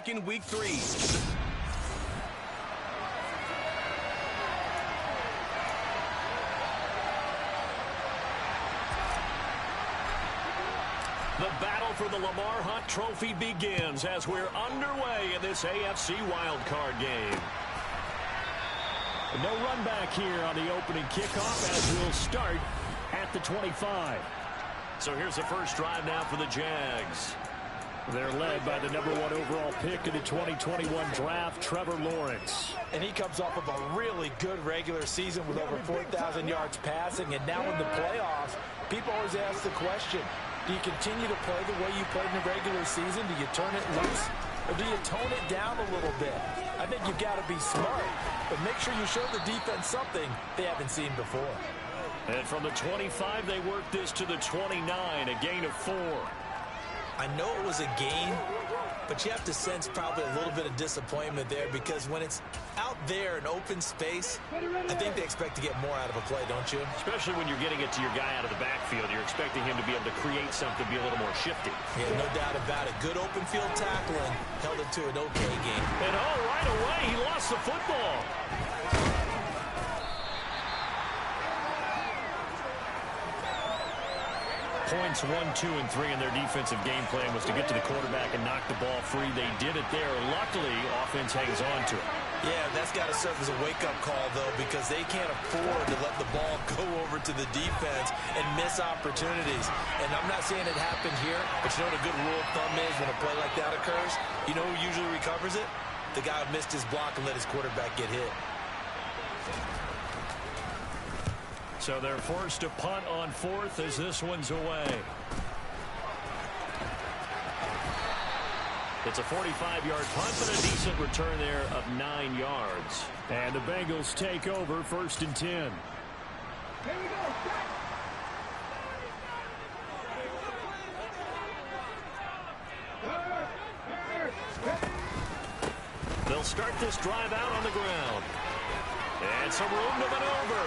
back in Week 3. The battle for the Lamar Hunt Trophy begins as we're underway in this AFC wildcard game. No run back here on the opening kickoff as we'll start at the 25. So here's the first drive now for the Jags. They're led by the #1 overall pick in the 2021 draft, Trevor Lawrence. And he comes off of a really good regular season with over 4,000 yards passing. And now in the playoffs, people always ask the question, do you continue to play the way you played in the regular season? Do you turn it loose? Or do you tone it down a little bit? I think you've got to be smart, but make sure you show the defense something they haven't seen before. And from the 25, they work this to the 29, a gain of 4. I know it was a gain, but you have to sense probably a little bit of disappointment there because when it's out there in open space, I think they expect to get more out of a play, don't you? Especially when you're getting it to your guy out of the backfield. You're expecting him to be able to create something, be a little more shifty. Yeah, no doubt about it. Good open field tackling held it to an okay game. And right away, he lost the football. Points 1, 2, and 3 in their defensive game plan was to get to the quarterback and knock the ball free. They did it there. Luckily, offense hangs on to it. Yeah, that's got to serve as a wake-up call, though, because they can't afford to let the ball go over to the defense and miss opportunities. And I'm not saying it happened here, but you know what a good rule of thumb is when a play like that occurs? You know who usually recovers it? The guy who missed his block and let his quarterback get hit. So they're forced to punt on 4th as this one's away. It's a 45-yard punt, but a decent return there of 9 yards. And the Bengals take over 1st and 10. Here we go. They'll start this drive out on the ground. And some room to maneuver.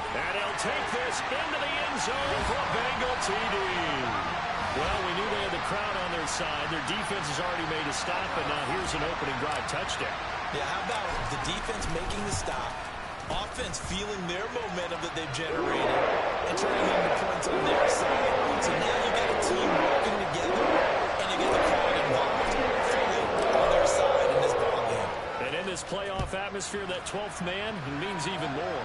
And he'll take this into the end zone for a Bengal TD. Well, we knew they had the crowd on their side. Their defense has already made a stop, and now here's an opening drive touchdown. Yeah, how about the defense making the stop, offense feeling their momentum that they've generated, and turning into points on their side. So now you got a team working together, and you get the crowd involved, fully on their side in this ballgame. And in this playoff atmosphere, that 12th man means even more.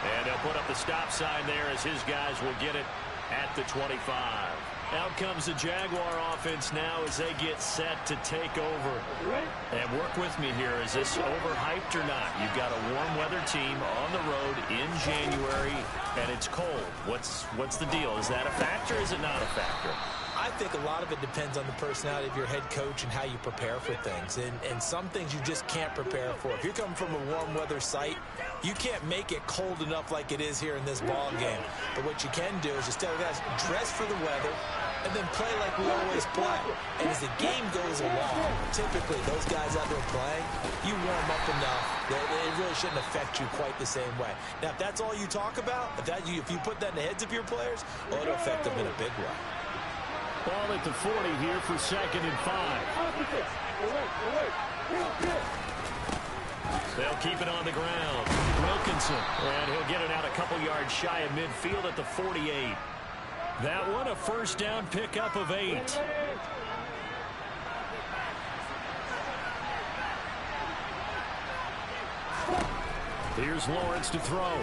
And they'll put up the stop sign there as his guys will get it at the 25. Out comes the Jaguar offense now as they get set to take over. And work with me here. Is this overhyped or not? You've got a warm weather team on the road in January, and it's cold. What's the deal? Is that a factor or is it not a factor? I think a lot of it depends on the personality of your head coach and how you prepare for things. And some things you just can't prepare for. If you're coming from a warm weather site, you can't make it cold enough like it is here in this ball game. But what you can do is just tell guys, dress for the weather and then play like we always play. And as the game goes along, typically those guys out there playing, you warm up enough that it really shouldn't affect you quite the same way. Now, if that's all you talk about, if you put that in the heads of your players, well, it'll affect them in a big way. Ball at the 40 here for 2nd and 5. They'll keep it on the ground. Wilkinson. And he'll get it out a couple yards shy of midfield at the 48. That one a first down pickup of 8. Here's Lawrence to throw.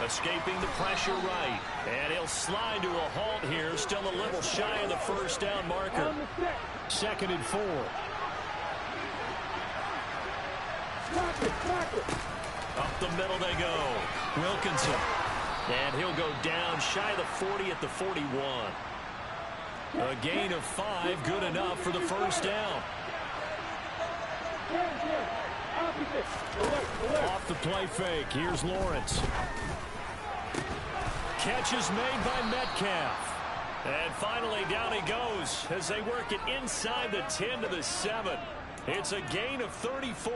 Escaping the pressure right. And he'll slide to a halt here. Still a little shy of the first down marker. 2nd and 4. Up the middle they go. Wilkinson. And he'll go down shy of the 40 at the 41. A gain of 5, good enough for the first down. Off the play fake. Here's Lawrence. Catch is made by Metcalf. And finally down he goes as they work it inside the 10 to the 7. It's a gain of 34.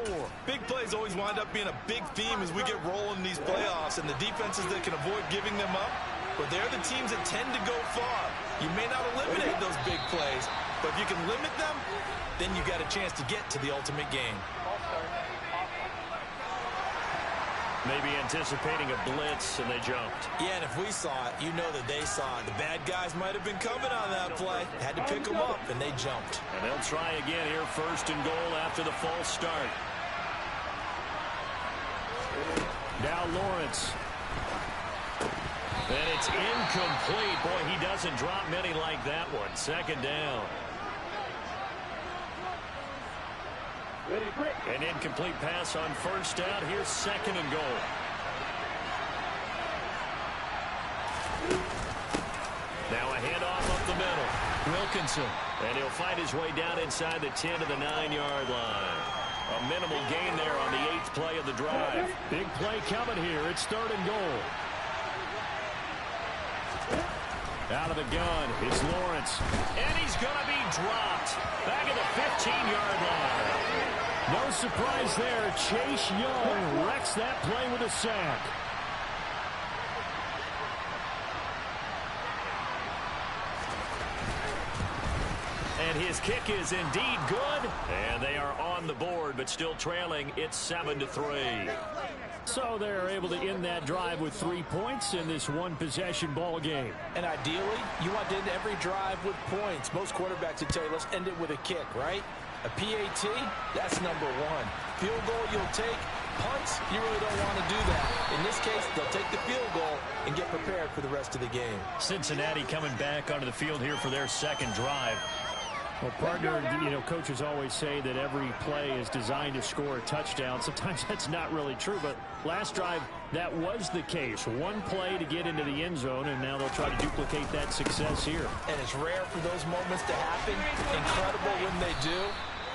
Big plays always wind up being a big theme as we get rolling in these playoffs, and the defenses that can avoid giving them up, But they're the teams that tend to go far. You may not eliminate those big plays, but if you can limit them, then you got a chance to get to the ultimate game. Maybe anticipating a blitz, and they jumped. Yeah, and if we saw it, you know that they saw it. The bad guys might have been coming on that play. Had to pick them up, and they jumped. And they'll try again here, first and goal after the false start. Now Lawrence. And it's incomplete. Boy, he doesn't drop many like that one. Second down. An incomplete pass on first down. Here's second and goal. Now a handoff up the middle. Wilkinson. And he'll find his way down inside the 10 to the 9-yard line. A minimal gain there on the 8th play of the drive. Big play coming here. It's third and goal. Out of the gun, it's Lawrence. And he's going to be dropped. Back at the 15-yard line. No surprise there. Chase Young wrecks that play with a sack. And his kick is indeed good. And they are on the board, but still trailing. It's 7-3. So they're able to end that drive with 3 points in this one-possession ball game. And ideally, you want to end every drive with points. Most quarterbacks would tell you, let's end it with a kick, right? A PAT, that's number one. Field goal you'll take. Punts, you really don't want to do that. In this case, they'll take the field goal and get prepared for the rest of the game. Cincinnati coming back onto the field here for their second drive. Well, partner, you know, coaches always say that every play is designed to score a touchdown. Sometimes that's not really true, but last drive, that was the case. One play to get into the end zone, and now they'll try to duplicate that success here. And it's rare for those moments to happen. Incredible when they do.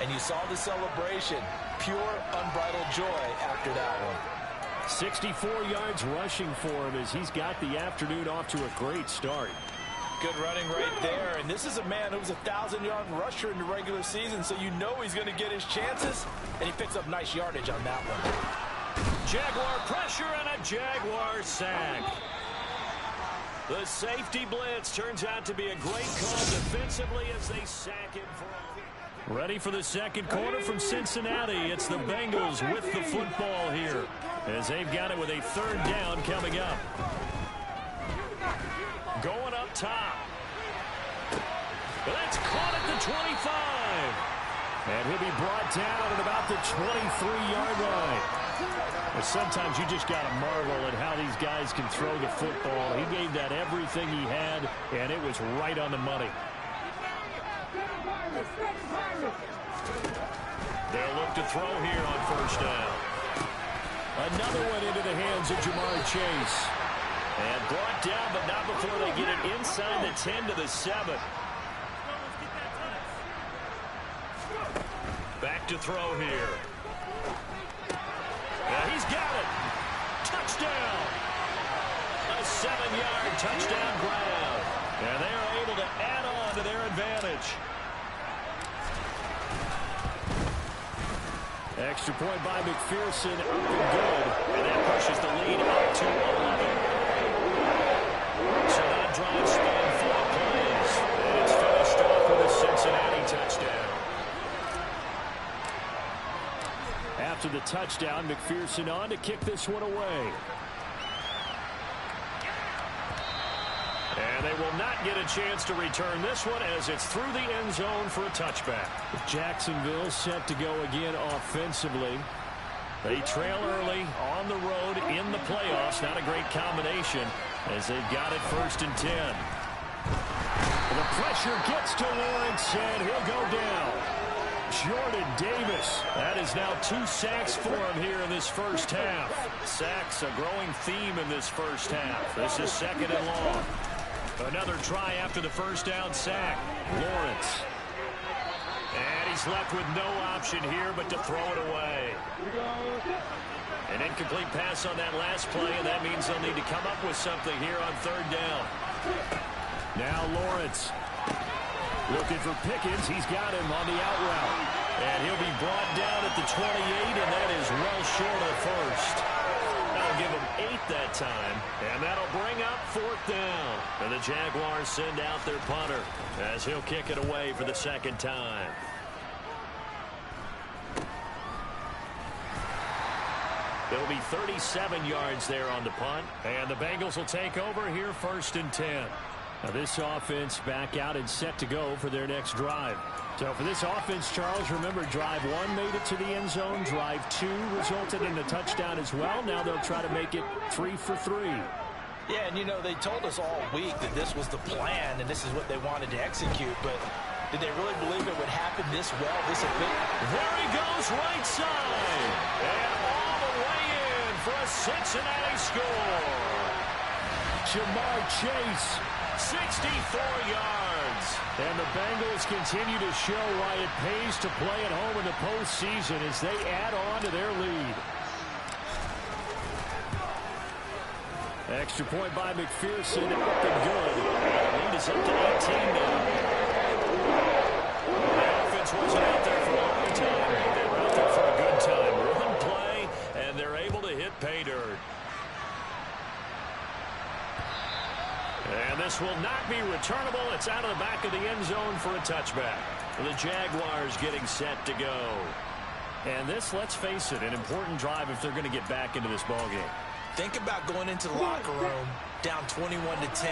And you saw the celebration. Pure, unbridled joy after that one. 64 yards rushing for him as he's got the afternoon off to a great start. Good running right there. And this is a man who was a 1,000-yard rusher in the regular season, so you know he's going to get his chances. And he picks up nice yardage on that one. Jaguar pressure and a Jaguar sack. The safety blitz turns out to be a great call defensively as they sack him for a... Ready for the second quarter from Cincinnati. It's the Bengals with the football here as they've got it with a third down coming up. Going up top. That's caught at the 25. And he'll be brought down at about the 23-yard line. But sometimes you just got to marvel at how these guys can throw the football. He gave that everything he had, and it was right on the money. They'll look to throw here on first down. Another one into the hands of Jamar Chase. And brought down, but not before they get it inside the 10 to the 7. Back to throw here. And he's got it. Touchdown. A 7-yard touchdown grab. And they are able to add on to their advantage. Extra point by McPherson, up and good. And that pushes the lead up to 11. So that drive spanned 4 plays. And it's finished off with a Cincinnati touchdown. After the touchdown, McPherson on to kick this one away. And they will not get a chance to return this one as it's through the end zone for a touchback. Jacksonville set to go again offensively. They trail early on the road in the playoffs. Not a great combination as they've got it first and 10. The pressure gets to Lawrence, and he'll go down. Jordan Davis. That is now 2 sacks for him here in this first half. Sacks, a growing theme in this first half. This is second and long. Another try after the first down sack. Lawrence. And he's left with no option here but to throw it away. An incomplete pass on that last play, and that means they'll need to come up with something here on third down. Now Lawrence. Looking for Pickens. He's got him on the out route. And he'll be brought down at the 28, and that is well short of first. That'll give him that time. And that'll bring up 4th down. And the Jaguars send out their punter as he'll kick it away for the second time. It'll be 37 yards there on the punt. And the Bengals will take over here 1st and 10. Now this offense back out and set to go for their next drive. So for this offense, Charles, remember drive 1 made it to the end zone. Drive 2 resulted in a touchdown as well. Now they'll try to make it 3 for 3. Yeah, and you know, they told us all week that this was the plan and this is what they wanted to execute, but did they really believe it would happen this well, this efficient? There he goes, right side. And all the way in for a Cincinnati score. Jamar Chase, 64 yards. And the Bengals continue to show why it pays to play at home in the postseason as they add on to their lead. Extra point by McPherson, up and good. The lead is up to 18 now. The offense wasn't out there for a long time. They were out there for a good time. Run play, and they're able to hit pay dirt. And this will not be returnable. It's out of the back of the end zone for a touchback. The Jaguars getting set to go. And this, let's face it, an important drive if they're going to get back into this ballgame. Think about going into the locker room down 21-10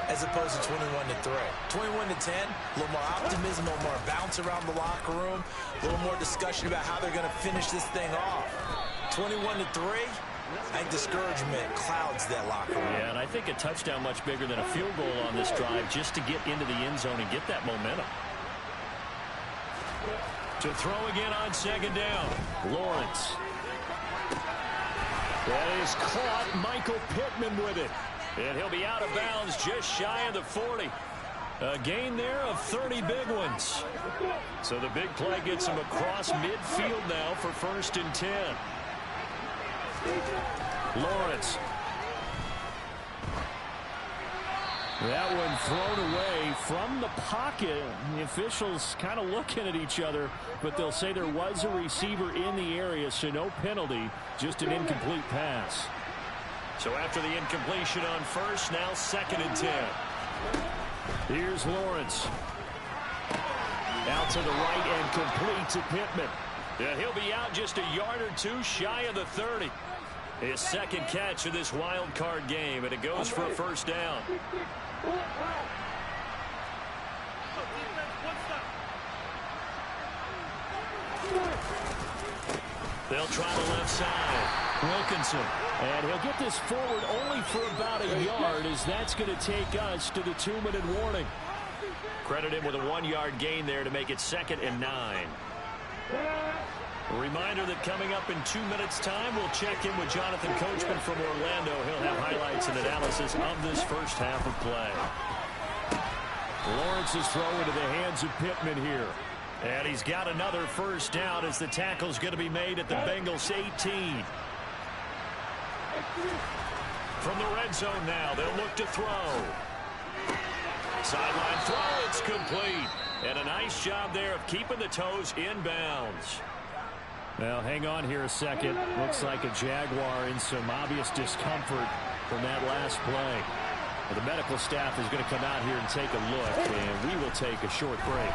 as opposed to 21-3. 21-10, a little more optimism, a little more bounce around the locker room, a little more discussion about how they're going to finish this thing off. 21-3, I think discouragement clouds that locker room. Yeah, and I think a touchdown much bigger than a field goal on this drive just to get into the end zone and get that momentum. To throw again on 2nd down, Lawrence. That is caught. Michael Pittman with it. And he'll be out of bounds just shy of the 40. A gain there of 30 big ones. So the big play gets him across midfield now for 1st and 10. Lawrence. That one thrown away from the pocket. The officials kind of looking at each other, but they'll say there was a receiver in the area, so no penalty, just an incomplete pass. So after the incompletion on 1st, now 2nd and 10. Here's Lawrence. Out to the right and complete to Pittman. Yeah, he'll be out just a yard or 2 shy of the 30. His 2nd catch of this wild card game, and it goes for a 1st down. They'll try the left side. Wilkinson. And he'll get this forward only for about a yard, as that's going to take us to the 2-minute warning. Credit him with a 1-yard gain there to make it 2nd and 9. A reminder that coming up in 2 minutes' time, we'll check in with Jonathan Coachman from Orlando. He'll have highlights and analysis of this first half of play. Lawrence's throw into the hands of Pittman here. And he's got another 1st down as the tackle's going to be made at the Bengals 18. From the red zone now, they'll look to throw. Sideline throw, it's complete. And a nice job there of keeping the toes inbounds. Well, hang on here a second. Looks like a Jaguar in some obvious discomfort from that last play. Well, the medical staff is going to come out here and take a look, and we will take a short break.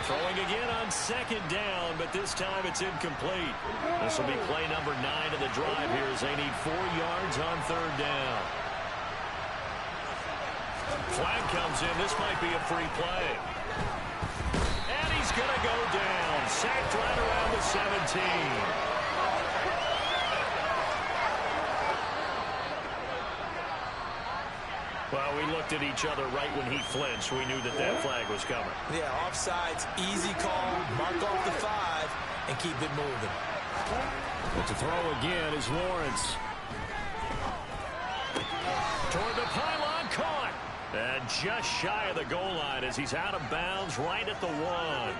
Throwing again on 2nd down, but this time it's incomplete. This will be play number 9 of the drive here as they need 4 yards on 3rd down. Flag comes in. This might be a free play. And he's going to go down. Sacked right around the 17. Well, we looked at each other right when he flinched. We knew that that flag was coming. Yeah, offsides, easy call, mark off the 5, and keep it moving. But to throw again is Lawrence. Toward the pylon, caught. And just shy of the goal line as he's out of bounds right at the 1.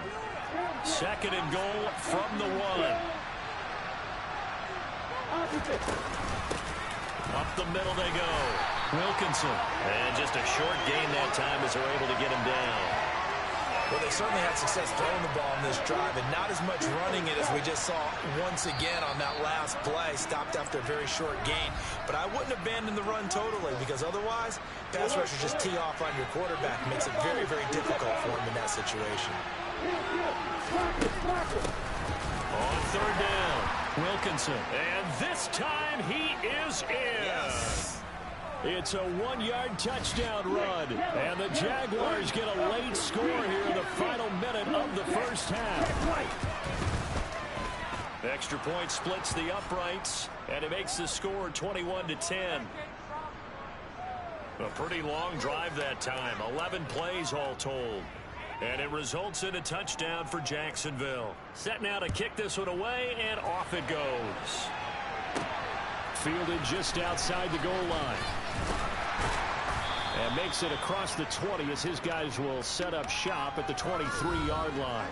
2nd and goal from the 1. Up the middle they go. Wilkinson. And just a short gain that time as they're able to get him down. Well, they certainly had success throwing the ball in this drive, and not as much running it as we just saw once again on that last play. Stopped after a very short gain. But I wouldn't abandon the run totally, because otherwise, pass rushers just tee off on your quarterback. It makes it very, very difficult for him in that situation. On third down, Wilkinson. And this time he is in. Yes. It's a 1-yard touchdown run. And the Jaguars get a late score here in the final minute of the first half. Extra point splits the uprights, and it makes the score 21-10. A pretty long drive that time, 11 plays all told. And it results in a touchdown for Jacksonville. Set now to kick this one away, and off it goes. Fielded just outside the goal line. And makes it across the 20 as his guys will set up shop at the 23-yard line.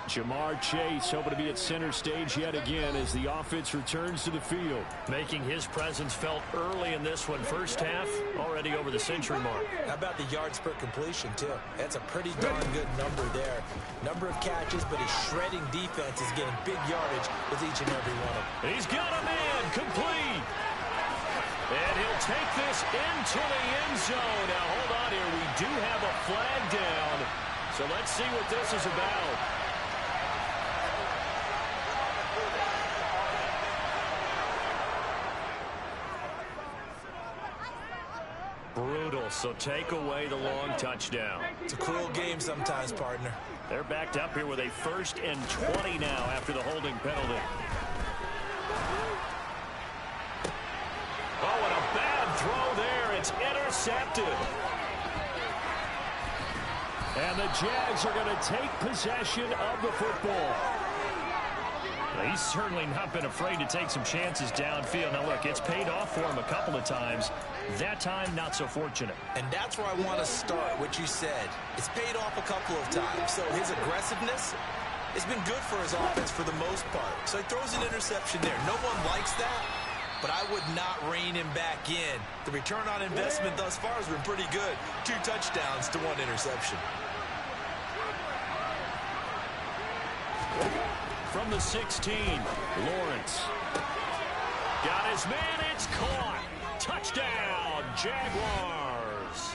Jamar Chase hoping to be at center stage yet again as the offense returns to the field. Making his presence felt early in this one. First half, already over the century mark. How about the yards per completion, too? That's a pretty darn good number there. Number of catches, but his shredding defense is getting big yardage with each and every one of them. He's got a man complete. And he'll take this into the end zone. Now, hold on here. We do have a flag down. So let's see what this is about. Brutal, so take away the long touchdown. It's a cruel game sometimes, partner. They're backed up here with a 1st and 20 now after the holding penalty. Oh, and a bad throw there. It's intercepted. And the Jags are going to take possession of the football. He's certainly not been afraid to take some chances downfield. Now, look, it's paid off for him a couple of times. That time, not so fortunate. And that's where I want to start, what you said. It's paid off a couple of times. So his aggressiveness has been good for his offense for the most part. So he throws an interception there. No one likes that, but I would not rein him back in. The return on investment thus far has been pretty good. 2 touchdowns to 1 interception. From the 16, Lawrence. Got his man, it's caught. Touchdown, Jaguars.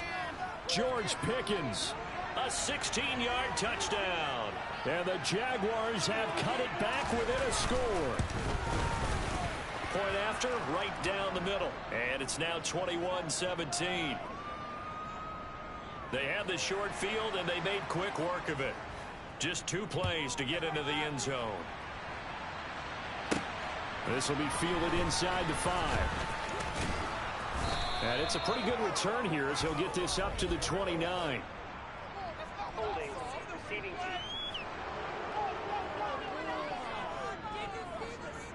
George Pickens, a 16-yard touchdown. And the Jaguars have cut it back within a score. Point after, right down the middle. And it's now 21-17. They had the short field, and they made quick work of it. Just 2 plays to get into the end zone. This will be fielded inside the 5. And it's a pretty good return here as he'll get this up to the 29. Holding, receiving team.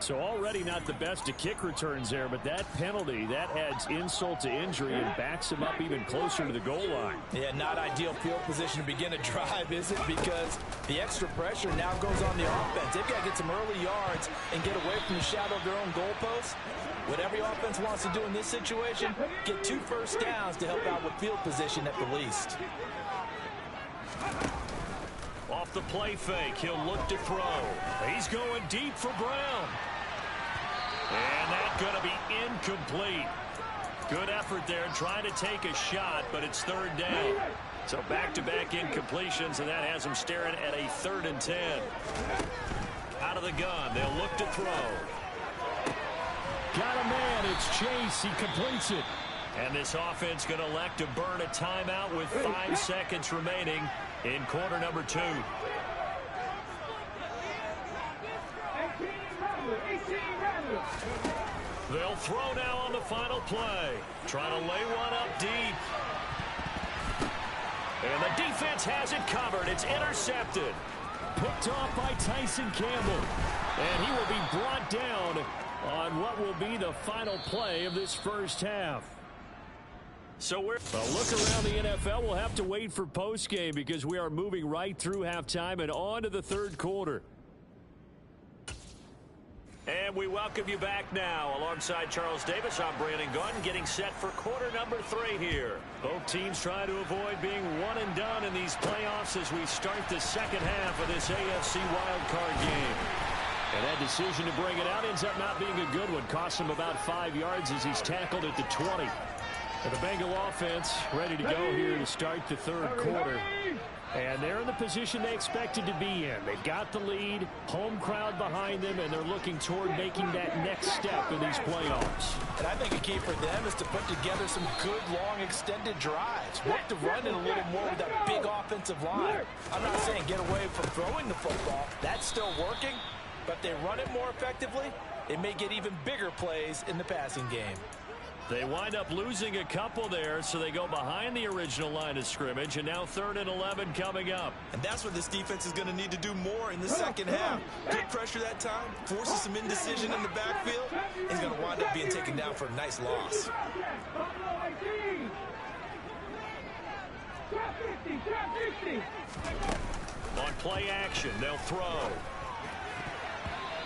So already not the best of kick returns there, but that penalty, that adds insult to injury and backs him up even closer to the goal line. Yeah, not ideal field position to begin a drive, is it? Because the extra pressure now goes on the offense. They've got to get some early yards and get away from the shadow of their own goalposts. What every offense wants to do in this situation, get 2 first downs to help out with field position at the least. Off the play fake, he'll look to throw. He's going deep for Brown. And that's going to be incomplete. Good effort there, trying to take a shot, but it's 3rd down. So back-to-back incompletions, and that has him staring at a 3rd and 10. Out of the gun, they'll look to throw. Got a man, it's Chase, he completes it. And this offense going to elect to burn a timeout with 5 seconds remaining in quarter number 2. They'll throw now on the final play. Trying to lay one up deep. And the defense has it covered. It's intercepted. Picked off by Tyson Campbell. And he will be brought down on what will be the final play of this first half. So we're a look around the NFL. We'll have to wait for postgame because we are moving right through halftime and on to the 3rd quarter. And we welcome you back now. Alongside Charles Davis, I'm Brandon Gunn, getting set for quarter number 3 here. Both teams trying to avoid being one and done in these playoffs as we start the second half of this AFC wildcard game. And that decision to bring it out ends up not being a good one. Costs him about 5 yards as he's tackled at the 20. And the Bengal offense ready to go here to start the third quarter. And they're in the position they expected to be in. They've got the lead, home crowd behind them, and they're looking toward making that next step in these playoffs. And I think a key for them is to put together some good, long, extended drives. Work the run in a little more with that big offensive line. I'm not saying get away from throwing the football. That's still working. But if they run it more effectively, they may get even bigger plays in the passing game. They wind up losing a couple there, so they go behind the original line of scrimmage, and now 3rd and 11 coming up. And that's what this defense is going to need to do more in the second half. Good pressure that time, forces some indecision in the backfield. He's going to wind up being taken down for a nice loss. On play action, they'll throw.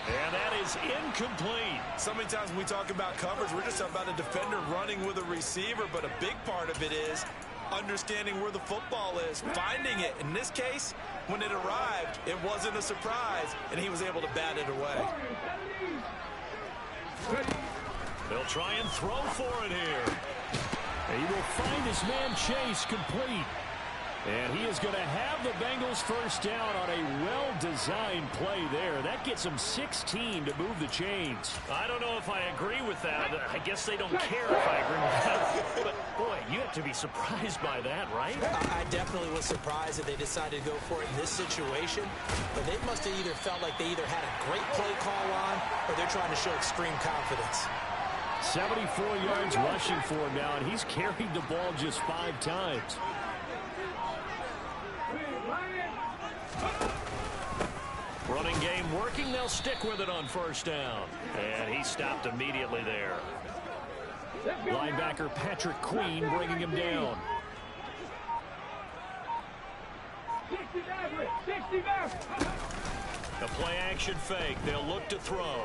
And that is incomplete. So many times when we talk about coverage, we're just talking about a defender running with a receiver, but a big part of it is understanding where the football is, finding it. In this case, when it arrived, it wasn't a surprise, and he was able to bat it away. They'll try and throw for it here. He will find his man Chase complete. And he is going to have the Bengals first down on a well-designed play there. That gets them 16 to move the chains. I don't know if I agree with that. I guess they don't care if I agree with that. But, boy, you have to be surprised by that, right? I definitely was surprised that they decided to go for it in this situation. But they must have either felt like they either had a great play call on or they're trying to show extreme confidence. 74 yards rushing for him now, and he's carried the ball just 5 times. Running game working. They'll stick with it on first down. And he stopped immediately there. Linebacker Patrick Queen bringing him down. 60 back. A play action fake. They'll look to throw.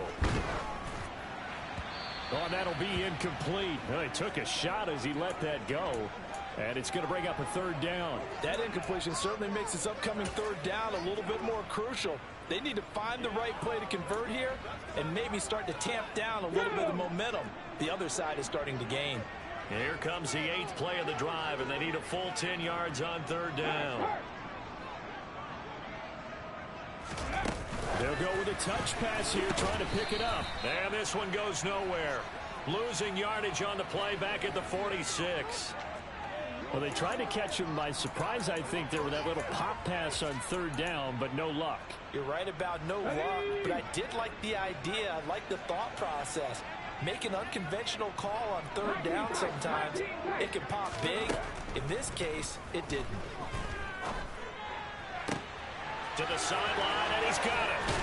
Oh, that'll be incomplete. Well, he took a shot as he let that go. And it's going to bring up a 3rd down. That incompletion certainly makes this upcoming 3rd down a little bit more crucial. They need to find the right play to convert here and maybe start to tamp down a little bit of momentum. The other side is starting to gain. Here comes the 8th play of the drive, and they need a full 10 yards on 3rd down. They'll go with a touch pass here, trying to pick it up. And this one goes nowhere. Losing yardage on the play back at the 46. Well, they tried to catch him by surprise, I think, there with that little pop pass on 3rd down, but no luck. You're right about no luck, but I did like the idea. I like the thought process. Make an unconventional call on 3rd down sometimes. It can pop big. In this case, it didn't. To the sideline, and he's got it.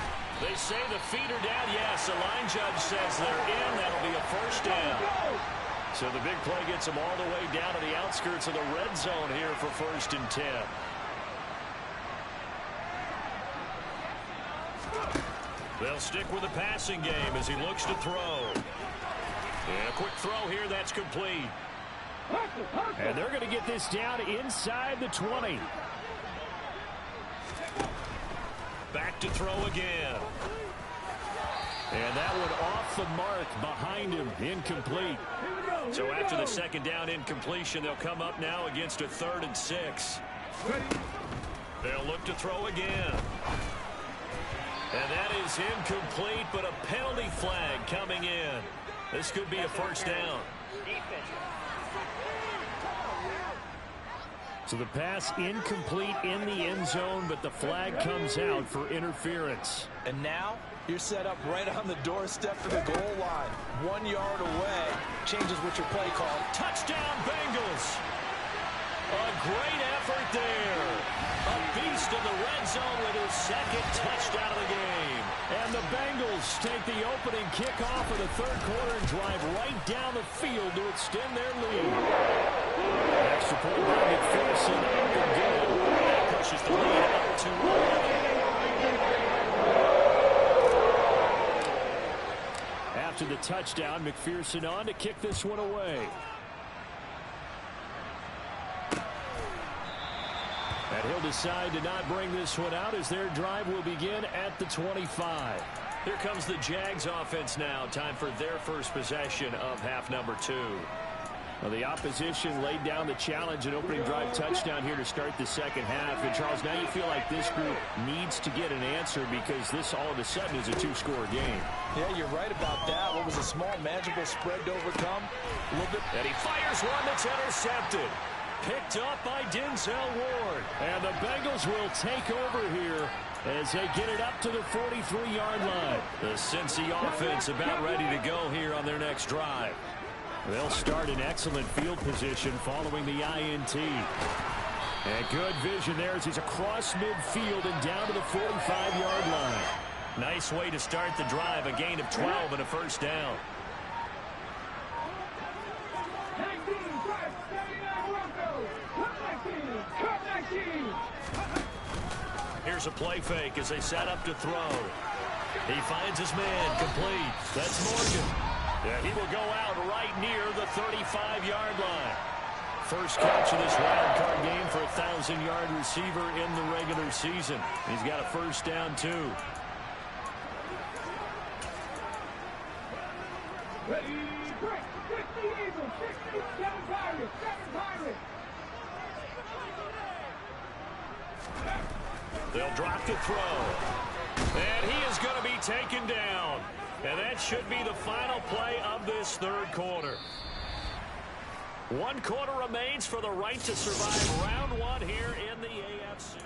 They say the feet are down. Yes, the line judge says they're in. That'll be a first down. So the big play gets them all the way down to the outskirts of the red zone here for 1st and 10. They'll stick with the passing game as he looks to throw. And a quick throw here, that's complete. And they're going to get this down inside the 20. Back to throw again. And that one off the mark behind him, incomplete. So after the 2nd down incompletion, they'll come up now against a 3rd and 6. They'll look to throw again. And that is incomplete, but a penalty flag coming in. This could be a first down. So the pass incomplete in the end zone, but the flag comes out for interference. And now you're set up right on the doorstep of the goal line. 1 yard away. Changes what your play call. Touchdown, Bengals. A great effort there. A beast in the red zone with his 2nd touchdown of the game. And the Bengals take the opening kickoff of the 3rd quarter and drive right down the field to extend their lead. Extra point by McPherson. Up and good. That pushes the lead up to 11. touchdown. McPherson on to kick this one away. And he'll decide to not bring this one out as their drive will begin at the 25. Here comes the Jags offense now. Time for their first possession of half number 2. Well, the opposition laid down the challenge, an opening drive touchdown here to start the second half. And, Charles, now you feel like this group needs to get an answer because this all of a sudden is a 2-score game. Yeah, you're right about that. What was a small, manageable spread to overcome? A little bit. And he fires one that's intercepted. Picked up by Denzel Ward. And the Bengals will take over here as they get it up to the 43-yard line. The Cincy offense about ready to go here on their next drive. They'll start in excellent field position following the INT. And good vision there as he's across midfield and down to the 45-yard line. Nice way to start the drive, a gain of 12 and a first down. Here's a play fake as they set up to throw. He finds his man, complete. That's Morgan. Yeah, he will go out right near the 35-yard line. First catch of this wild card game for a 1,000-yard receiver in the regular season. He's got a first down, too. Ready, break. 60 Eagles, 67 Pirates, 7 Pirates. They'll drop the throw. And he is going to be taken down. And that should be the final play of this third quarter. 1 quarter remains for the right to survive round 1 here in the AFC.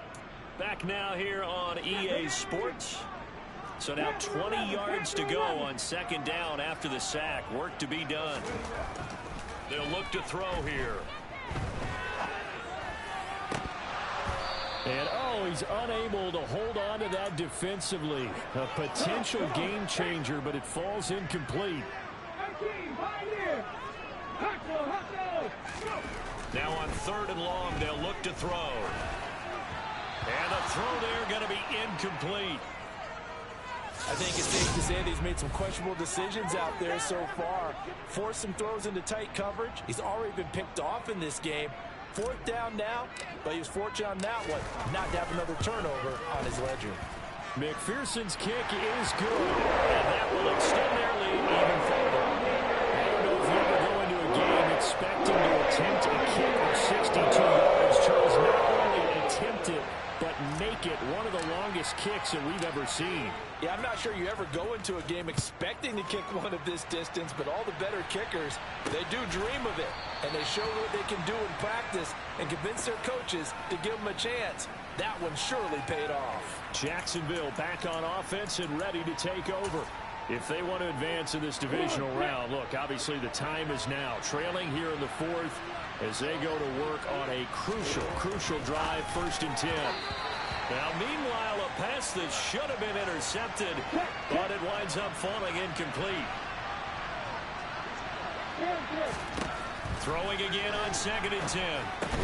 Back now here on EA Sports. So now 20 yards to go on second down after the sack. Work to be done. They'll look to throw here. And, he's unable to hold on to that defensively. A potential game changer, but it falls incomplete. Now on 3rd and long, they'll look to throw. And the throw there going to be incomplete. I think it's safe to say that he's made some questionable decisions out there so far. Forced some throws into tight coverage. He's already been picked off in this game. 4th down now, but he was fortunate on that one not to have another turnover on his ledger. McPherson's kick is good. And that will extend their lead even further. I don't know if you ever go into a game expecting to attempt a kick of 62 yards. Charles, not only attempt it, but make it one of the longest kicks that we've ever seen. Yeah, I'm not sure you ever go into a game expecting to kick one of this distance, but all the better kickers, they do dream of it. And they show what they can do in practice and convince their coaches to give them a chance. That one surely paid off. Jacksonville back on offense and ready to take over. If they want to advance in this divisional round, look, obviously the time is now. Trailing here in the 4th as they go to work on a crucial drive, 1st and 10. Now, meanwhile, a pass that should have been intercepted, but it winds up falling incomplete. Throwing again on 2nd and 10.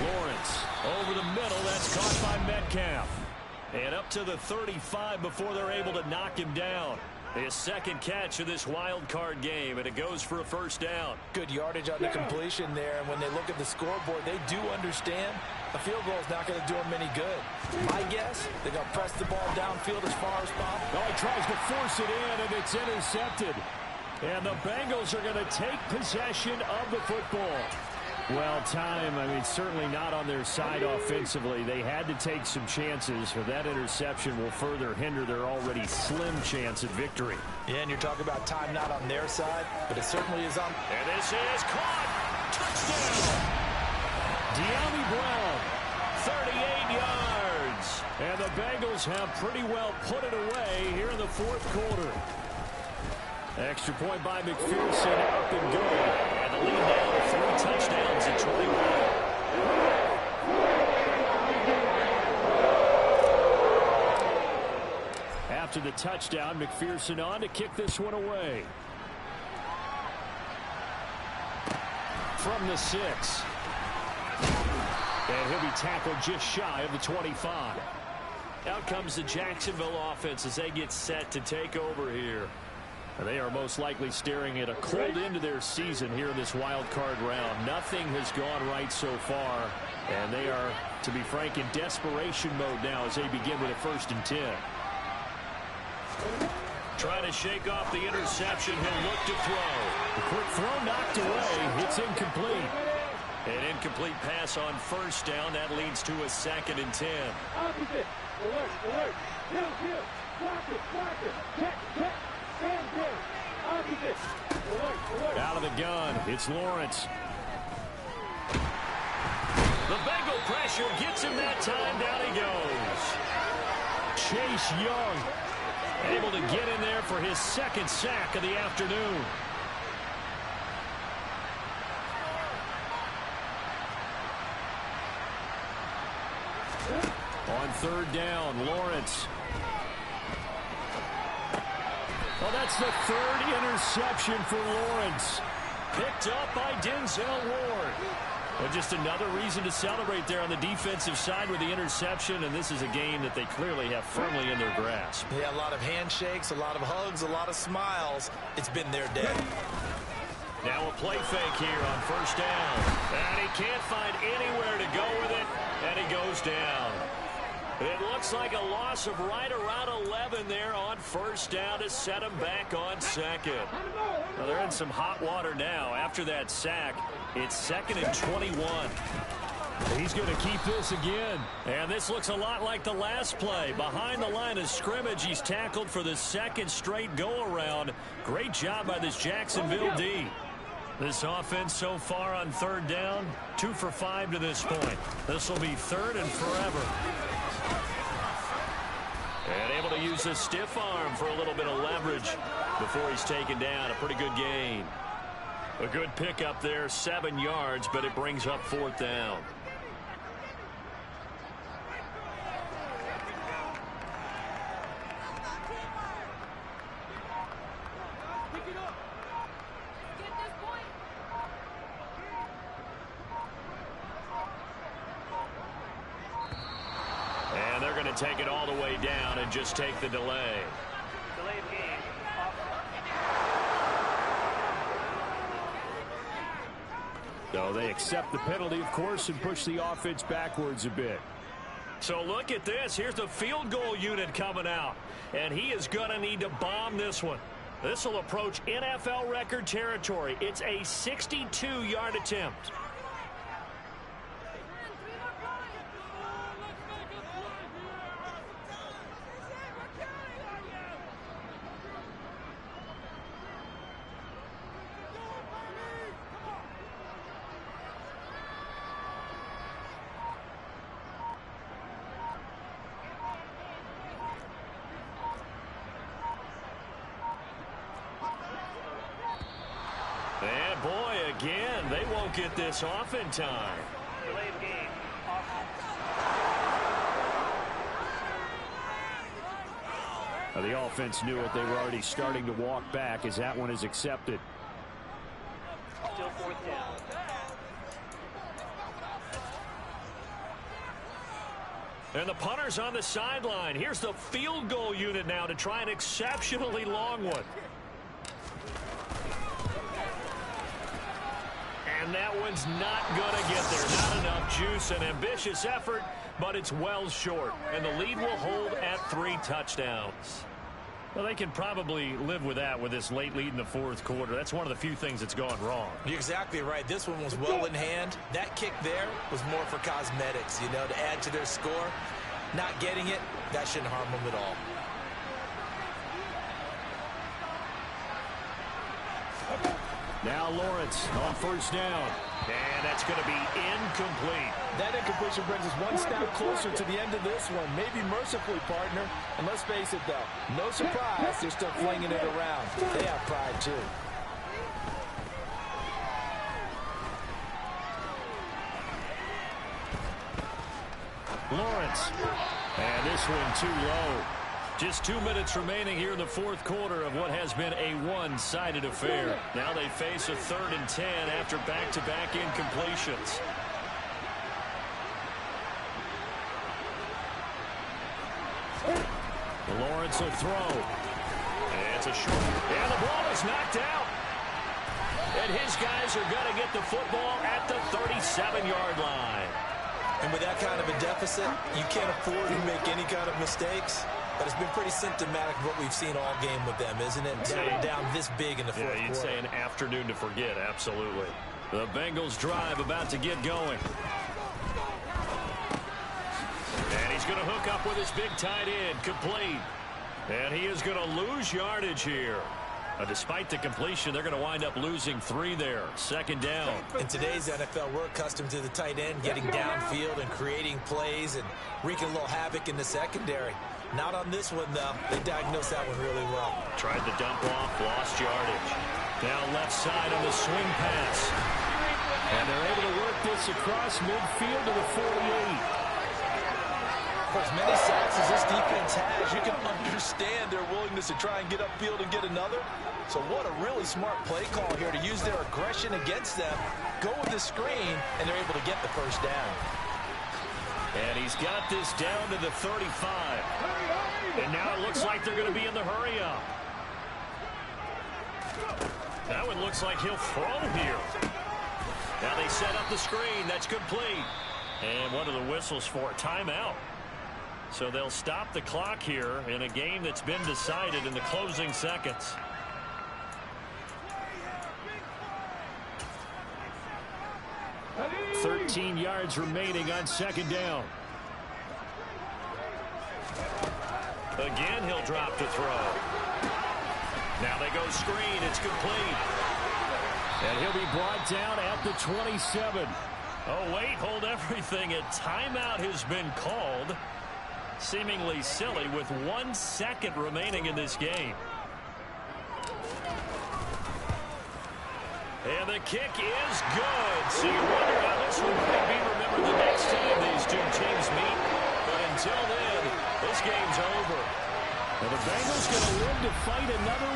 Lawrence over the middle. That's caught by Metcalf. And up to the 35 before they're able to knock him down. His second catch of this wild card game, and it goes for a first down. Good yardage on the completion there, and when they look at the scoreboard, they do understand a field goal is not going to do them any good. My guess, they're going to press the ball downfield as far as possible. He tries to force it in, and it's intercepted. And the Bengals are going to take possession of the football. Well, time, certainly not on their side offensively. They had to take some chances, but that interception will further hinder their already slim chance at victory. Yeah, and you're talking about time not on their side, but it certainly is on. And this is caught. Touchdown. De'Ami Brown, 38 yards. And the Bengals have pretty well put it away here in the 4th quarter. Extra point by McPherson, up and good. And the lead now to 3 touchdowns at 21. After the touchdown, McPherson on to kick this one away. From the 6. And he'll be tackled just shy of the 25. Out comes the Jacksonville offense as they get set to take over here. They are most likely staring at a cold end to their season here in this wild card round. Nothing has gone right so far, and they are, to be frank, in desperation mode now as they begin with a 1st and 10. Trying to shake off the interception. He'll look to throw. The quick throw knocked away. It's incomplete. An incomplete pass on 1st down. That leads to a 2nd and 10. Opposite. Alert, alert. Hill. Block it. Check. Stand there. Opposite. Alert. Out of the gun. It's Lawrence. The Bengal pressure gets him that time. Down he goes. Chase Young able to get in there for his 2nd sack of the afternoon. On 3rd down, Lawrence. Well, that's the 3rd interception for Lawrence. Picked up by Denzel Ward. Well, just another reason to celebrate there on the defensive side with the interception, and this is a game that they clearly have firmly in their grasp. Yeah, a lot of handshakes, a lot of hugs, a lot of smiles. It's been their day. Now a play fake here on 1st down. And he can't find anywhere to go with it, and he goes down. It looks like a loss of right around 11 there on 1st down to set him back on 2nd. Well, they're in some hot water now. After that sack, it's 2nd and 21. He's going to keep this again. And this looks a lot like the last play. Behind the line of scrimmage, he's tackled for the 2nd straight go-around. Great job by this Jacksonville D. This offense so far on 3rd down, 2 for 5 to this point. This will be 3rd and forever. And able to use his stiff arm for a little bit of leverage before he's taken down. A pretty good gain. A good pickup there, 7 yards, but it brings up 4th down. And they're going to take it all the way down and just take the delay. Delay of game. So they accept the penalty, of course, and push the offense backwards a bit. So look at this. Here's the field goal unit coming out. And he is going to need to bomb this one. This will approach NFL record territory. It's a 62-yard attempt. And boy, again, they won't get this off in time. Delay of game. Now, the offense knew it. They were already starting to walk back as that one is accepted. Still 4th down. And the punter's on the sideline. Here's the field goal unit now to try an exceptionally long one. And that one's not going to get there. Not enough juice. An ambitious effort, but it's well short. And the lead will hold at 3 touchdowns. Well, they can probably live with that with this late lead in the 4th quarter. That's one of the few things that's gone wrong. You're exactly right. This one was well in hand. That kick there was more for cosmetics, you know, to add to their score. Not getting it, that shouldn't harm them at all. Now Lawrence on 1st down. And that's going to be incomplete. That incompletion brings us one step closer to the end of this one. Maybe mercifully, partner. And let's face it, though, no surprise they're still flinging it around. They have pride, too. Lawrence. And this one too low. Just 2 minutes remaining here in the 4th quarter of what has been a one-sided affair. Now they face a 3rd and 10 after back-to-back incompletions. Lawrence will throw. And It's a short. And the ball is knocked out. And his guys are going to get the football at the 37-yard line. And with that kind of a deficit, you can't afford to make any kind of mistakes. But it's been pretty symptomatic of what we've seen all game with them, isn't it? Down this big in the fourth quarter. You'd say an afternoon to forget, absolutely. The Bengals drive about to get going. And he's going to hook up with his big tight end, complete. And he is going to lose yardage here. Despite the completion, they're going to wind up losing 3 there. Second down. In today's NFL, we're accustomed to the tight end getting downfield and creating plays and wreaking a little havoc in the secondary. Not on this one, though. They diagnosed that one really well. Tried to dump off, lost yardage. Now left side on the swing pass. And they're able to work this across midfield to the 48. For as many sacks as this defense has, you can understand their willingness to try and get upfield and get another. So what a really smart play call here to use their aggression against them, go with the screen, and they're able to get the first down. And he's got this down to the 35. And now it looks like they're going to be in the hurry up. That one looks like he'll throw here. Now they set up the screen. That's complete. And what are the whistles for? Timeout. So they'll stop the clock here in a game that's been decided in the closing seconds. $13 yards remaining on second down. Again, he'll drop to throw. Now they go screen. It's complete. And he'll be brought down at the 27. Oh, wait, hold everything. A timeout has been called. Seemingly silly with 1 second remaining in this game. And the kick is good. So you wonder how this one might be remembered the next time these two teams meet. But until then, this game's over. And the Bengals going to live to fight another week.